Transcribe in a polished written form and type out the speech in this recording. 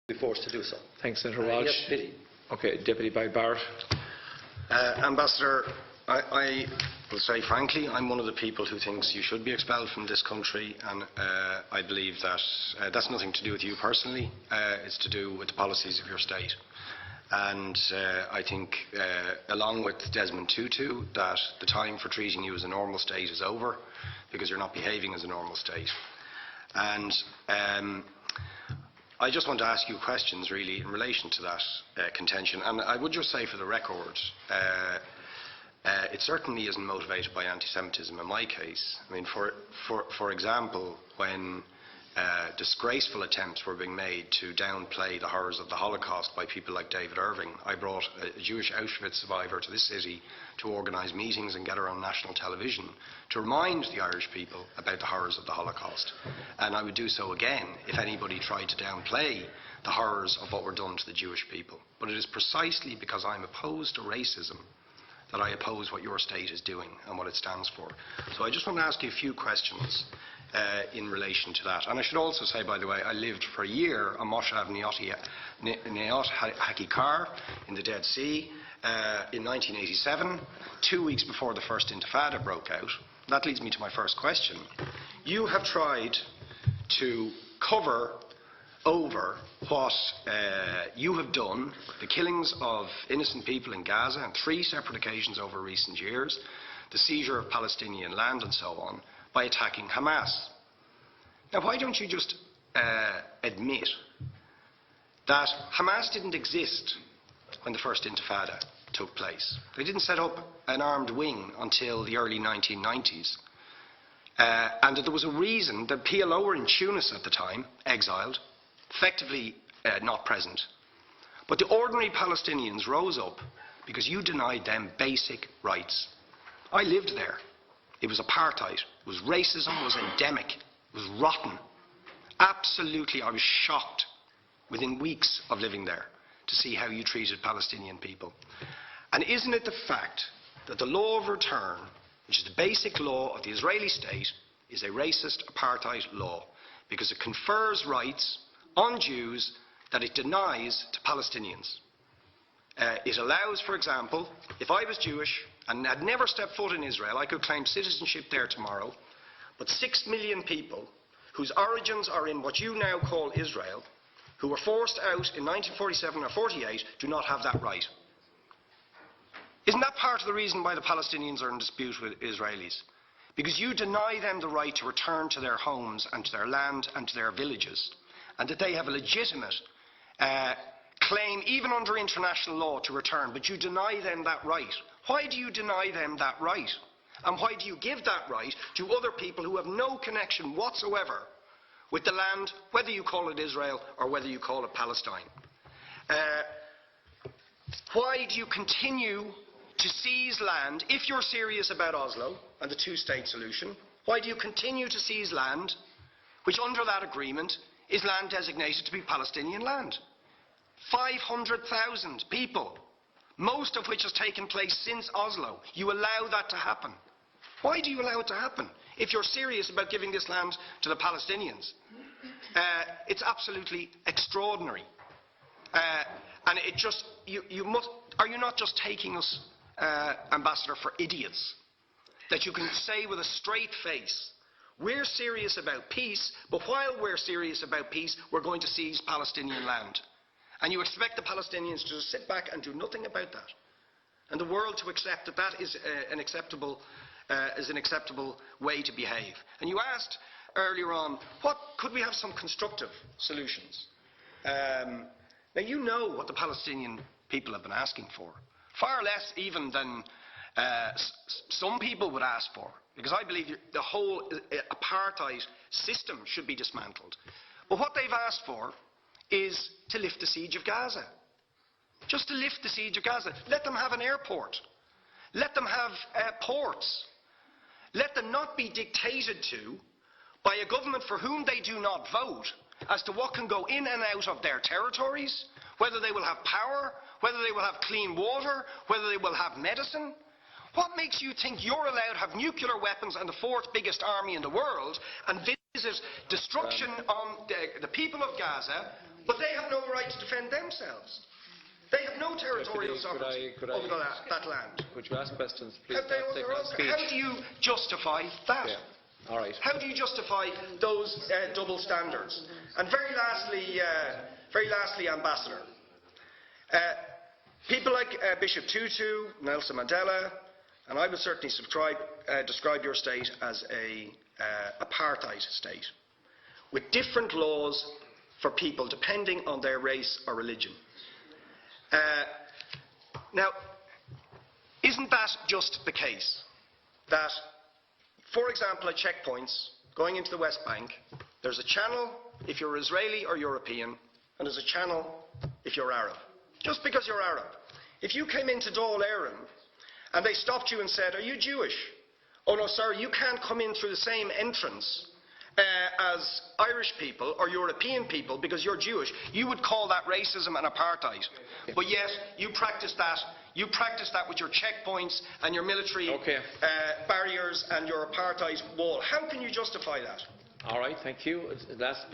be forced to do so. Thanks, Senator Walsh. Yes, pity. Okay, Deputy Barrett. Ambassador, I will say frankly, I'm one of the people who thinks you should be expelled from this country, and I believe that that's nothing to do with you personally. It's to do with the policies of your state. And I think, along with Desmond Tutu, that the time for treating you as a normal state is over, because you're not behaving as a normal state. And I just want to ask you questions, really, in relation to that contention. And I would just say, for the record, it certainly isn't motivated by anti-Semitism in my case. I mean, for example, when disgraceful attempts were being made to downplay the horrors of the Holocaust by people like David Irving, I brought a Jewish Auschwitz survivor to this city to organise meetings and get her on national television to remind the Irish people about the horrors of the Holocaust. And I would do so again if anybody tried to downplay the horrors of what were done to the Jewish people. But it is precisely because I'm opposed to racism that I oppose what your state is doing and what it stands for. So I just want to ask you a few questions in relation to that. And I should also say, by the way, I lived for a year on Moshav Neot Hakikar in the Dead Sea in 1987, 2 weeks before the first Intifada broke out. That leads me to my first question. You have tried to cover over what you have done, the killings of innocent people in Gaza on 3 separate occasions over recent years, the seizure of Palestinian land and so on, by attacking Hamas. Now, why don't you just admit that Hamas didn't exist when the first Intifada took place? They didn't set up an armed wing until the early 1990s. And that there was a reason that PLO were in Tunis at the time, exiled, effectively not present. But the ordinary Palestinians rose up because you denied them basic rights. I lived there. It was apartheid. It was racism. It was endemic. It was rotten. Absolutely, I was shocked within weeks of living there to see how you treated Palestinian people. And isn't it the fact that the law of return, which is the basic law of the Israeli state, is a racist apartheid law because it confers rights on Jews that it denies to Palestinians? It allows, for example, if I was Jewish and had never stepped foot in Israel, I could claim citizenship there tomorrow, but 6 million people whose origins are in what you now call Israel, who were forced out in 1947 or 48, do not have that right. Isn't that part of the reason why the Palestinians are in dispute with Israelis? Because you deny them the right to return to their homes and to their land and to their villages, and that they have a legitimate claim, even under international law, to return, but you deny them that right. Why do you deny them that right? And why do you give that right to other people who have no connection whatsoever with the land, whether you call it Israel or whether you call it Palestine? Why do you continue to seize land, if you're serious about Oslo and the two-state solution? Why do you continue to seize land, which under that agreement is land designated to be Palestinian land? 500,000 people, most of which has taken place since Oslo. You allow that to happen. Why do you allow it to happen if you're serious about giving this land to the Palestinians? It's absolutely extraordinary. And it just, are you not just taking us, Ambassador, for idiots? That you can say with a straight face, we're serious about peace, but while we're serious about peace, we're going to seize Palestinian land. And you expect the Palestinians to just sit back and do nothing about that. And the world to accept that that is an acceptable way to behave. And you asked earlier on, could we have some constructive solutions? Now, you know what the Palestinian people have been asking for. Far less even than some people would ask for. Because I believe the whole apartheid system should be dismantled. But what they've asked for is to lift the siege of Gaza. Just to lift the siege of Gaza. Let them have an airport. Let them have ports. Let them not be dictated to by a government for whom they do not vote as to what can go in and out of their territories, whether they will have power, whether they will have clean water, whether they will have medicine. What makes you think you're allowed to have nuclear weapons and the 4th biggest army in the world and visit destruction on the people of Gaza But they have no right to defend themselves. They have no territorial sovereignty over that land. Could you ask questions, please? How do you justify that? Yeah. All right. How do you justify those double standards? And very lastly, Ambassador, people like Bishop Tutu, Nelson Mandela, and I would certainly describe your state as a apartheid state, with different laws for people depending on their race or religion. Now, isn't that just the case that, for example, at checkpoints going into the West Bank, there's a channel if you're Israeli or European, and there's a channel if you're Arab? Just because you're Arab. If you came into Dáil Éireann and they stopped you and said, "Are you Jewish?" "Oh no, sorry, you can't come in through the same entrance as Irish people or European people because you're Jewish," you would call that racism and apartheid. But yet, you practice that. You practice that with your checkpoints and your military barriers and your apartheid wall. How can you justify that? All right, thank you. Last